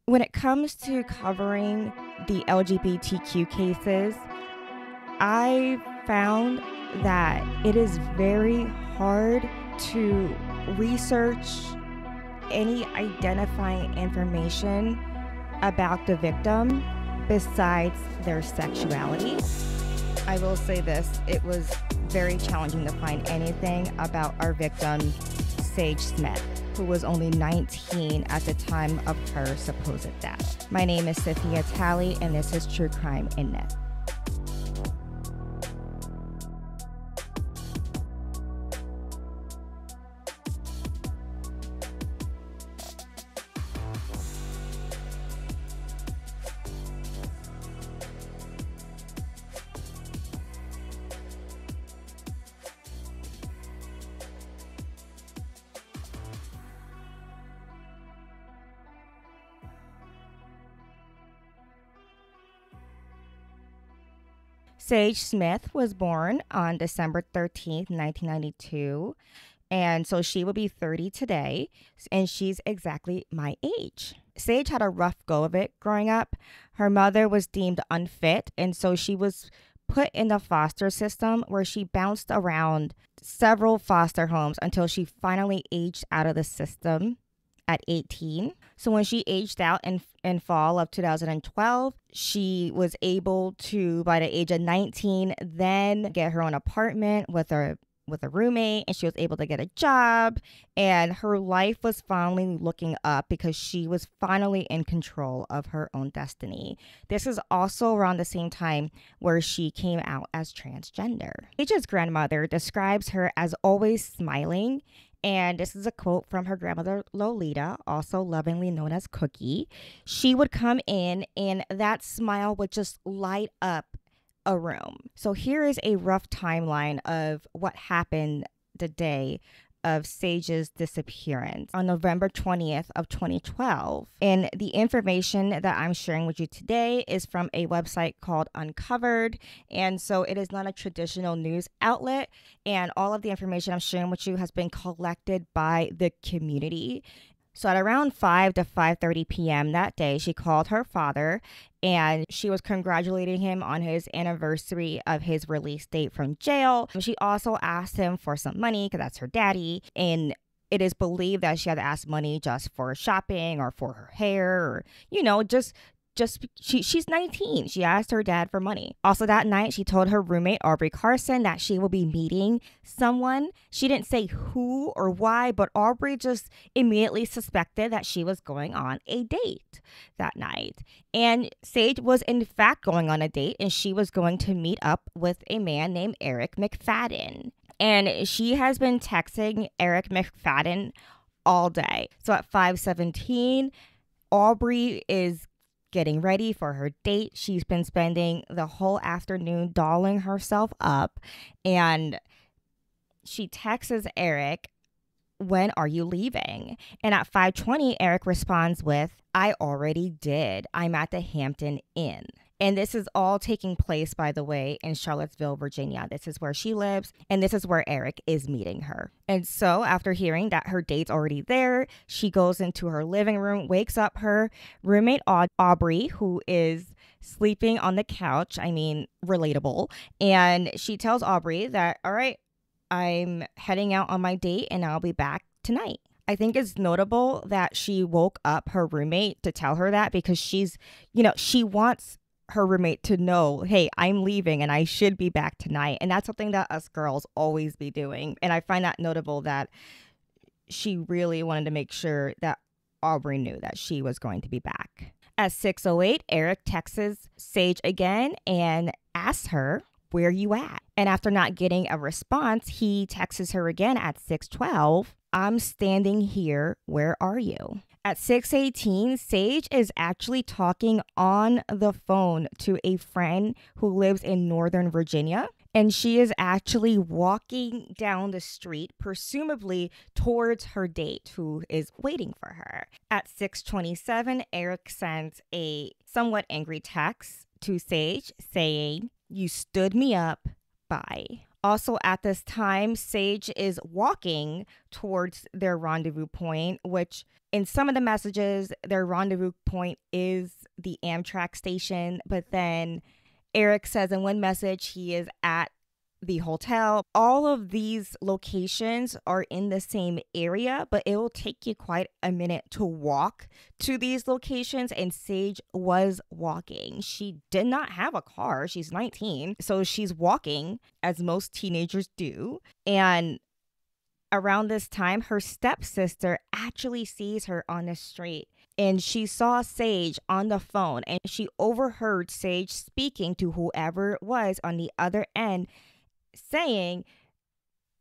When it comes to covering the LGBTQ cases, I found that it is very hard to research any identifying information about the victim besides their sexuality. I will say this, it was very challenging to find anything about our victim, Sage Smith, who was only 19 at the time of her supposed death. My name is Sophia Talley, and this is True Crime in Myth. Sage Smith was born on December 13th, 1992. And so she will be 30 today, and she's exactly my age. Sage had a rough go of it growing up. Her mother was deemed unfit, and so she was put in the foster system where she bounced around several foster homes until she finally aged out of the system at 18. So when she aged out in fall of 2012, she was able to, by the age of 19, then get her own apartment with a roommate, and she was able to get a job, and her life was finally looking up because she was finally in control of her own destiny. This is also around the same time where she came out as transgender. Sage's grandmother describes her as always smiling, and this is a quote from her grandmother, Lolita, also lovingly known as Cookie. She would come in, and that smile would just light up a room. So here is a rough timeline of what happened the day of Sage's disappearance on November 20th of 2012. And the information that I'm sharing with you today is from a website called Uncovered. And so it is not a traditional news outlet. And all of the information I'm sharing with you has been collected by the community. So at around 5 to 5:30 p.m. that day, she called her father, and she was congratulating him on his anniversary of his release date from jail. She also asked him for some money because that's her daddy, and it is believed that she had asked money just for shopping or for her hair, or she's 19. She asked her dad for money. Also that night, she told her roommate Aubrey Carson that she will be meeting someone. She didn't say who or why, but Aubrey just immediately suspected that she was going on a date that night. And Sage was in fact going on a date, and she was going to meet up with a man named Eric McFadden. And she has been texting Eric McFadden all day. So at 5:17, Aubrey is getting ready for her date. She's been spending the whole afternoon dolling herself up, and she texts Eric, "When are you leaving?" And at 5:20, Eric responds with, "I already did. I'm at the Hampton Inn." And this is all taking place, by the way, in Charlottesville, Virginia. This is where she lives, and this is where Eric is meeting her. And so after hearing that her date's already there, she goes into her living room, wakes up her roommate, Aubrey, who is sleeping on the couch. I mean, relatable. And she tells Aubrey that, "All right, I'm heading out on my date, and I'll be back tonight." I think it's notable that she woke up her roommate to tell her that, because she wants her roommate to know, hey, I'm leaving and I should be back tonight. And that's something that us girls always be doing. And I find that notable that she really wanted to make sure that Aubrey knew that she was going to be back. At 6:08, Eric texts Sage again and asks her, "Where you at?" And after not getting a response, he texts her again at 6:12, "I'm standing here. Where are you?" At 6:18, Sage is actually talking on the phone to a friend who lives in Northern Virginia. And she is actually walking down the street, presumably towards her date, who is waiting for her. At 6:27, Eric sends a somewhat angry text to Sage saying, "You stood me up. Bye." Also, at this time, Sage is walking towards their rendezvous point, which in some of the messages, their rendezvous point is the Amtrak station. But then Eric says in one message he is at the hotel. All of these locations are in the same area, but it will take you quite a minute to walk to these locations. And Sage was walking. She did not have a car. She's 19. So she's walking, as most teenagers do. And around this time, her stepsister actually sees her on the street. And she saw Sage on the phone, and she overheard Sage speaking to whoever it was on the other end, saying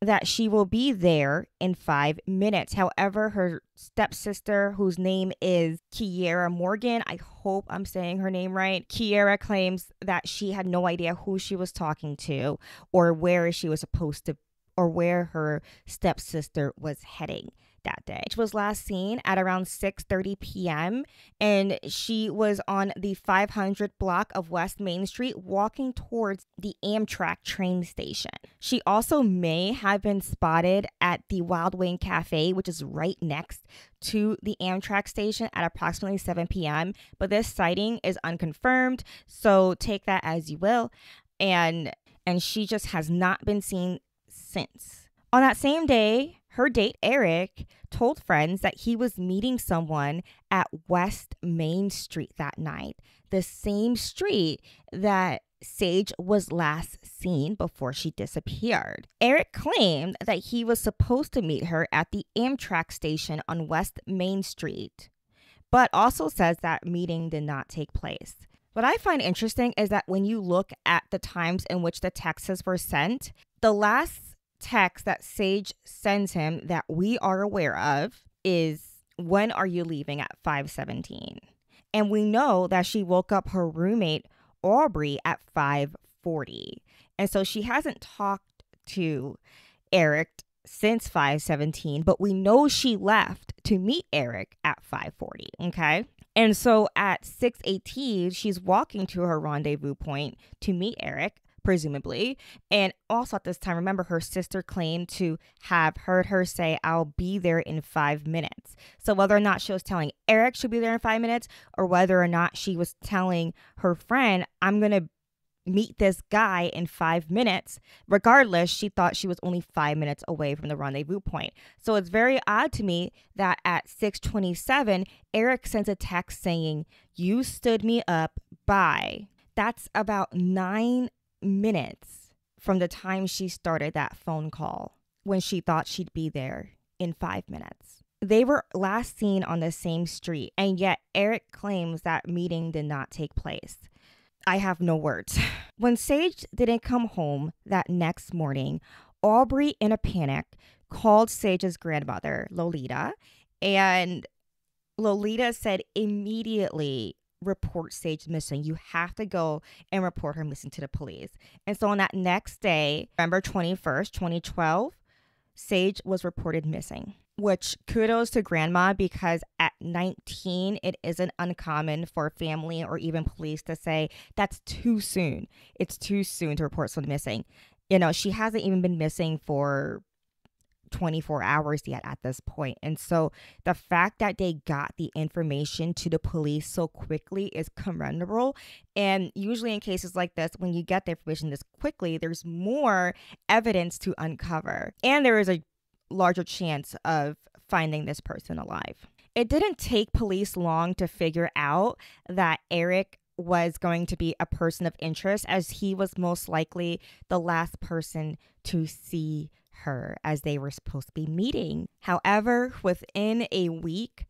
that she will be there in 5 minutes. However, her stepsister, whose name is Kiera Morgan, I hope I'm saying her name right, Kiera claims that she had no idea who she was talking to or where she was supposed to, or where her stepsister was heading that day. She was last seen at around 6:30 p.m. and she was on the 500 block of West Main Street walking towards the Amtrak train station. She also may have been spotted at the Wild Wing Cafe, which is right next to the Amtrak station, at approximately 7 p.m. But this sighting is unconfirmed, so take that as you will. And she just has not been seen since. On that same day, her date, Eric, told friends that he was meeting someone at West Main Street that night, the same street that Sage was last seen before she disappeared. Eric claimed that he was supposed to meet her at the Amtrak station on West Main Street, but also says that meeting did not take place. What I find interesting is that when you look at the times in which the texts were sent, the last text that Sage sends him that we are aware of is, "When are you leaving?" at 5:17. And we know that she woke up her roommate Aubrey at 5:40. And so she hasn't talked to Eric since 5:17, but we know she left to meet Eric at 5:40, okay? And so at 6:18, she's walking to her rendezvous point to meet Eric, presumably. And also at this time, remember, her sister claimed to have heard her say, "I'll be there in 5 minutes." So whether or not she was telling Eric she'll be there in 5 minutes, or whether or not she was telling her friend, "I'm going to meet this guy in 5 minutes," regardless, she thought she was only 5 minutes away from the rendezvous point. So it's very odd to me that at 6:27, Eric sends a text saying, "You stood me up, bye." That's about 9 minutes from the time she started that phone call when she thought she'd be there in 5 minutes. They were last seen on the same street, and yet Eric claims that meeting did not take place. I have no words. When Sage didn't come home that next morning, Aubrey, in a panic, called Sage's grandmother, Lolita, and Lolita said, "Immediately report Sage missing. You have to go and report her missing to the police." And so on that next day, November 21st, 2012, Sage was reported missing, which kudos to grandma, because at 19, it isn't uncommon for family or even police to say, "That's too soon. It's too soon to report someone missing." You know, she hasn't even been missing for 24 hours yet at this point. And so the fact that they got the information to the police so quickly is commendable. And usually in cases like this, when you get the information this quickly, there's more evidence to uncover, and there is a larger chance of finding this person alive. It didn't take police long to figure out that Eric was going to be a person of interest, as he was most likely the last person to see her as they were supposed to be meeting. However, within a week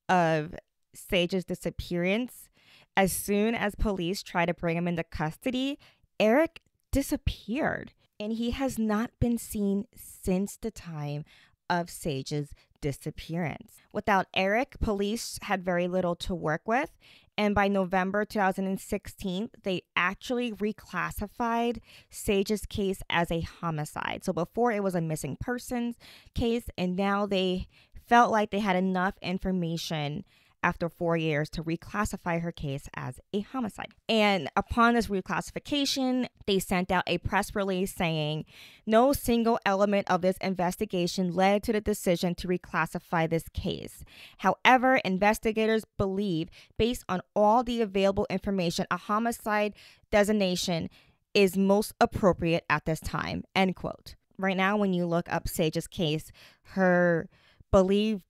of Sage's disappearance, as soon as police tried to bring him into custody, Eric disappeared, and he has not been seen since the time of Sage's disappearance. Without Eric, police had very little to work with, and by November 2016, they actually reclassified Sage's case as a homicide. So before it was a missing persons case, and now they felt like they had enough information after 4 years to reclassify her case as a homicide. And upon this reclassification, they sent out a press release saying no single element of this investigation led to the decision to reclassify this case. However, investigators believe, based on all the available information, a homicide designation is most appropriate at this time, end quote. Right now, when you look up Sage's case, her believed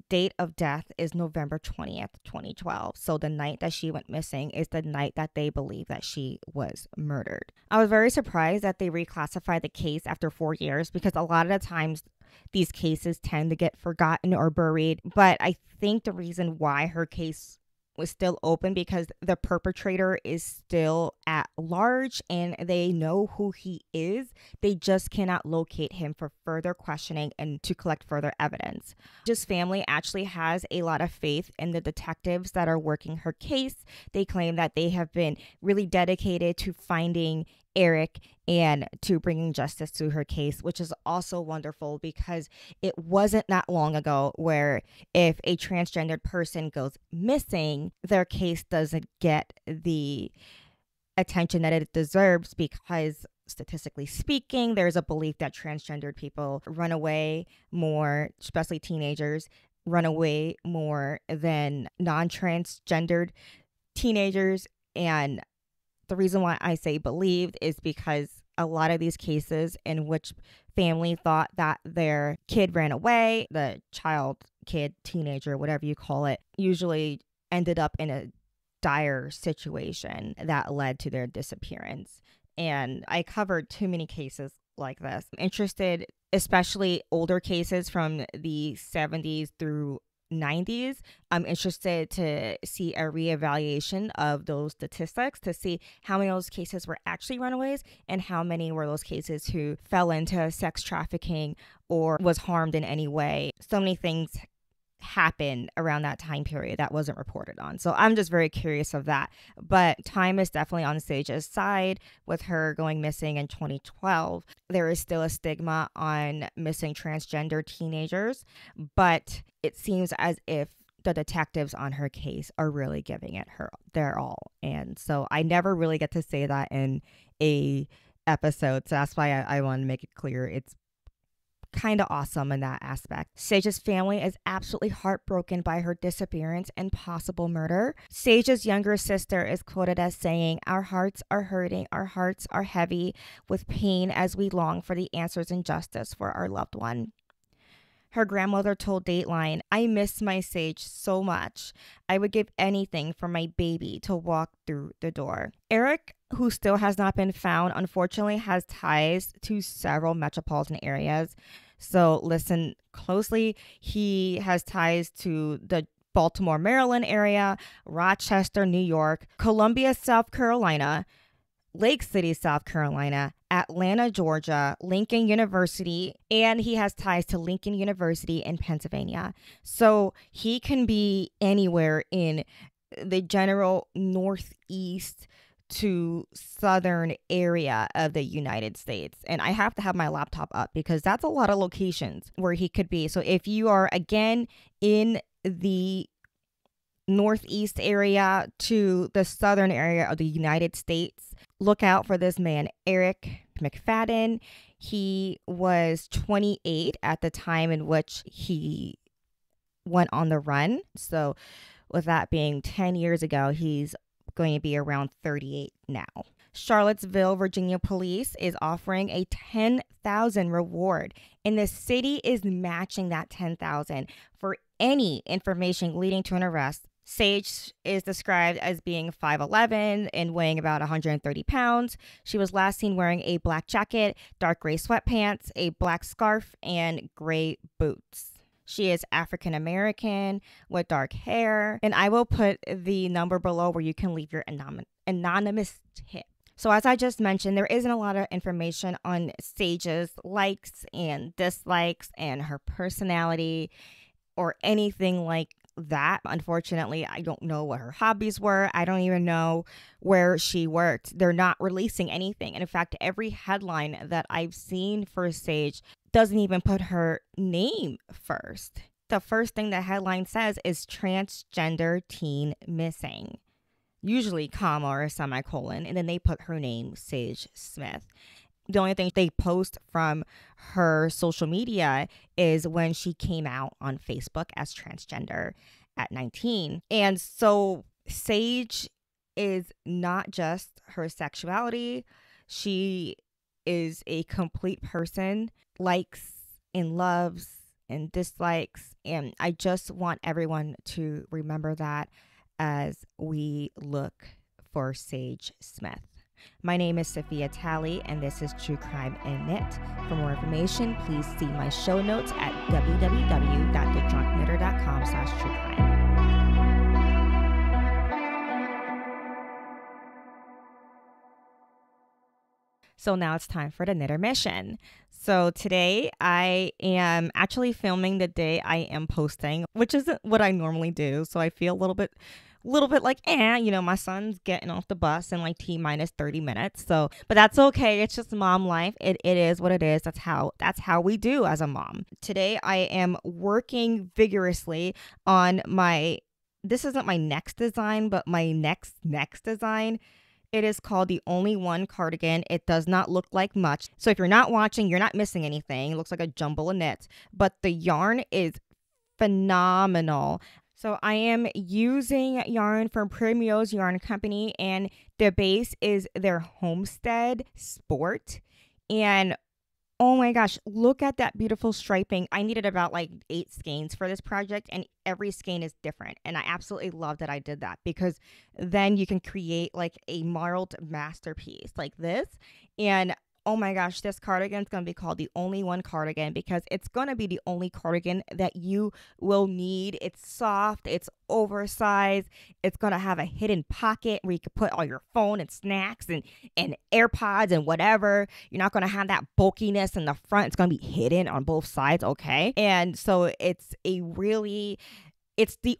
date of death is November 20th, 2012. So the night that she went missing is the night that they believe that she was murdered. I was very surprised that they reclassified the case after 4 years, because a lot of the times these cases tend to get forgotten or buried. But I think the reason why her case was still open because the perpetrator is still at large and they know who he is. They just cannot locate him for further questioning and to collect further evidence. Sage's family actually has a lot of faith in the detectives that are working her case. They claim that they have been really dedicated to finding Eric and to bringing justice to her case, which is also wonderful because it wasn't that long ago where if a transgendered person goes missing, their case doesn't get the attention that it deserves, because statistically speaking, there's a belief that transgendered people run away more, especially teenagers, run away more than non-transgendered teenagers. And the reason why I say believed is because a lot of these cases in which family thought that their kid ran away, the child, kid, teenager, whatever you call it, usually ended up in a dire situation that led to their disappearance. And I covered too many cases like this. I'm interested, especially older cases from the 70s through 90s. I'm interested to see a reevaluation of those statistics to see how many of those cases were actually runaways and how many were those cases who fell into sex trafficking or was harmed in any way. So many things happened around that time period that wasn't reported on. So I'm just very curious of that. But time is definitely on Sage's side with her going missing in 2012. There is still a stigma on missing transgender teenagers, but it seems as if the detectives on her case are really giving it their all. And so I never really get to say that in a episode. So that's why I want to make it clear. It's kind of awesome in that aspect. Sage's family is absolutely heartbroken by her disappearance and possible murder. Sage's younger sister is quoted as saying, "Our hearts are hurting, our hearts are heavy with pain as we long for the answers and justice for our loved one." Her grandmother told Dateline, "I miss my Sage so much. I would give anything for my baby to walk through the door." Eric, who still has not been found, unfortunately has ties to several metropolitan areas. So listen closely. He has ties to the Baltimore, Maryland area, Rochester, New York, Columbia, South Carolina, Lake City, South Carolina, Atlanta, Georgia, Lincoln University, and he has ties to Lincoln University in Pennsylvania. So he can be anywhere in the general northeast to southern area of the United States. And I have to have my laptop up because that's a lot of locations where he could be. So if you are, again, in the northeast area to the southern area of the United States, look out for this man, Eric McFadden. He was 28 at the time in which he went on the run. So with that being 10 years ago, he's going to be around 38 now. Charlottesville, Virginia police is offering a $10,000 reward, and the city is matching that $10,000 for any information leading to an arrest. Sage is described as being 5'11" and weighing about 130 pounds. She was last seen wearing a black jacket, dark gray sweatpants, a black scarf, and gray boots. She is African American with dark hair, and I will put the number below where you can leave your anonymous tip. So as I just mentioned, there isn't a lot of information on Sage's likes and dislikes and her personality or anything like that. Unfortunately, I don't know what her hobbies were. I don't even know where she worked. They're not releasing anything. And in fact, every headline that I've seen for Sage doesn't even put her name first. the first thing the headline says is transgender teen missing. Usually comma or a semicolon, and then they put her name, Sage Smith. The only thing they post from her social media is when she came out on Facebook as transgender at 19. And so Sage is not just her sexuality. She is a complete person, likes and loves and dislikes. And I just want everyone to remember that as we look for Sage Smith. My name is Sophia Talley, and this is True Crime and Knit. For more information, please see my show notes at www.thedrunknitter.com/truecrime. So now it's time for the Knitter Mission. So today I am actually filming the day I am posting, which isn't what I normally do. So I feel a little bit like, my son's getting off the bus in like T-minus 30 minutes. So, but that's okay. It's just mom life. It is what it is. That's how we do as a mom. Today I am working vigorously on this isn't my next design, but my next design. It is called the Only One cardigan. It does not look like much. So if you're not watching, you're not missing anything. It looks like a jumble of knits, but the yarn is phenomenal. So I am using yarn from Primrose Yarn Company, and the base is their Homestead Sport. And oh my gosh, look at that beautiful striping. I needed about like 8 skeins for this project, and every skein is different. And I absolutely love that I did that, because then you can create like a marled masterpiece like this. And oh my gosh, this cardigan is going to be called the Only One cardigan, because it's going to be the only cardigan that you will need. It's soft, it's oversized, it's going to have a hidden pocket where you can put all your phone and snacks and AirPods and whatever. You're not going to have that bulkiness in the front. It's going to be hidden on both sides, okay? And so it's the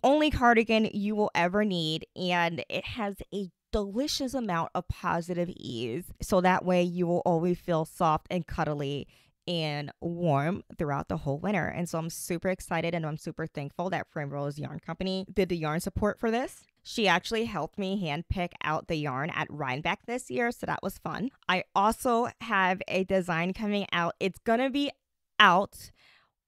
only cardigan you will ever need, and it has a delicious amount of positive ease, so that way you will always feel soft and cuddly and warm throughout the whole winter. And so I'm super excited, and I'm super thankful that Primrose Yarn Company did the yarn support for this. She actually helped me handpick out the yarn at Rhinebeck this year, so that was fun. I also have a design coming out. It's gonna be out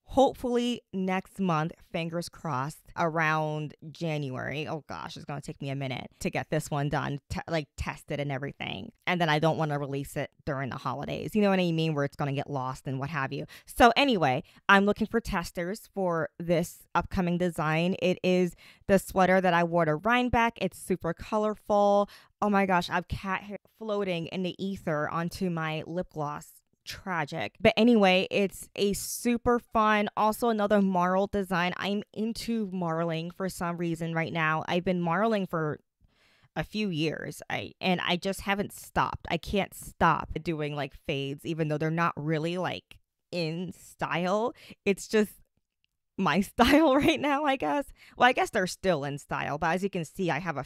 hopefully next month, fingers crossed, around January. Oh gosh, it's going to take me a minute to get this one done, tested and everything. And then I don't want to release it during the holidays. You know what I mean? Where it's going to get lost and what have you. So anyway, I'm looking for testers for this upcoming design. It is the sweater that I wore to Rhinebeck. It's super colorful. Oh my gosh, I have cat hair floating in the ether onto my lip gloss. Tragic. But anyway, it's a super fun, also another marl design. I'm into marling for some reason right now. I've been marling for a few years. I just haven't stopped. I can't stop doing like fades, even though they're not really like in style. It's just my style right now, I guess. Well, I guess they're still in style, but as you can see, I have a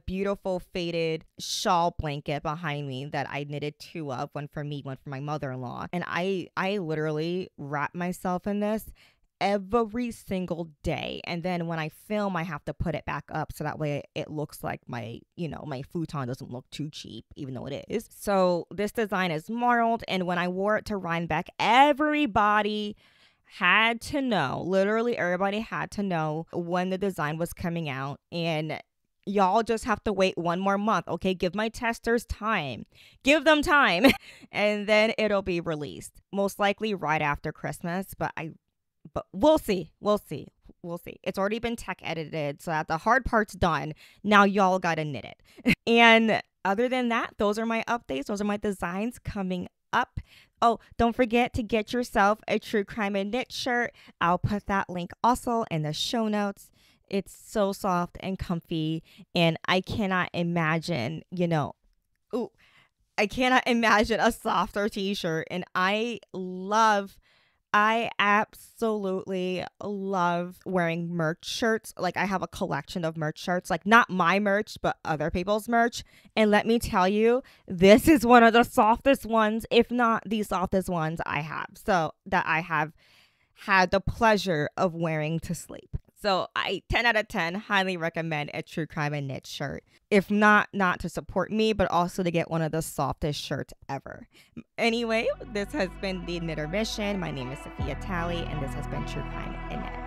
beautiful faded shawl blanket behind me that I knitted 2 of, one for me, one for my mother-in-law. And I literally wrap myself in this every single day. And then when I film, I have to put it back up so that way it looks like my futon doesn't look too cheap, even though it is. So this design is marled, and when I wore it to Rhinebeck, everybody had to know, literally everybody had to know when the design was coming out. And y'all just have to wait 1 more month, okay? Give my testers time. Give them time. And then it'll be released. Most likely right after Christmas, but we'll see. We'll see. It's already been tech edited, so that the hard part's done. Now y'all gotta knit it. And other than that, those are my updates. Those are my designs coming up. Oh, don't forget to get yourself a True Crime and Knit shirt. I'll put that link also in the show notes. It's so soft and comfy, and I cannot imagine, I cannot imagine a softer t-shirt. And I absolutely love wearing merch shirts. Like, I have a collection of merch shirts, like not my merch, but other people's merch. And let me tell you, this is one of the softest ones, if not the softest ones I have. So that I have had the pleasure of wearing to sleep. So I 10 out of 10 highly recommend a True Crime and Knit shirt. If not to support me, but also to get one of the softest shirts ever. Anyway, this has been the Knittermission. My name is Sophia Talley, and this has been True Crime and Knit.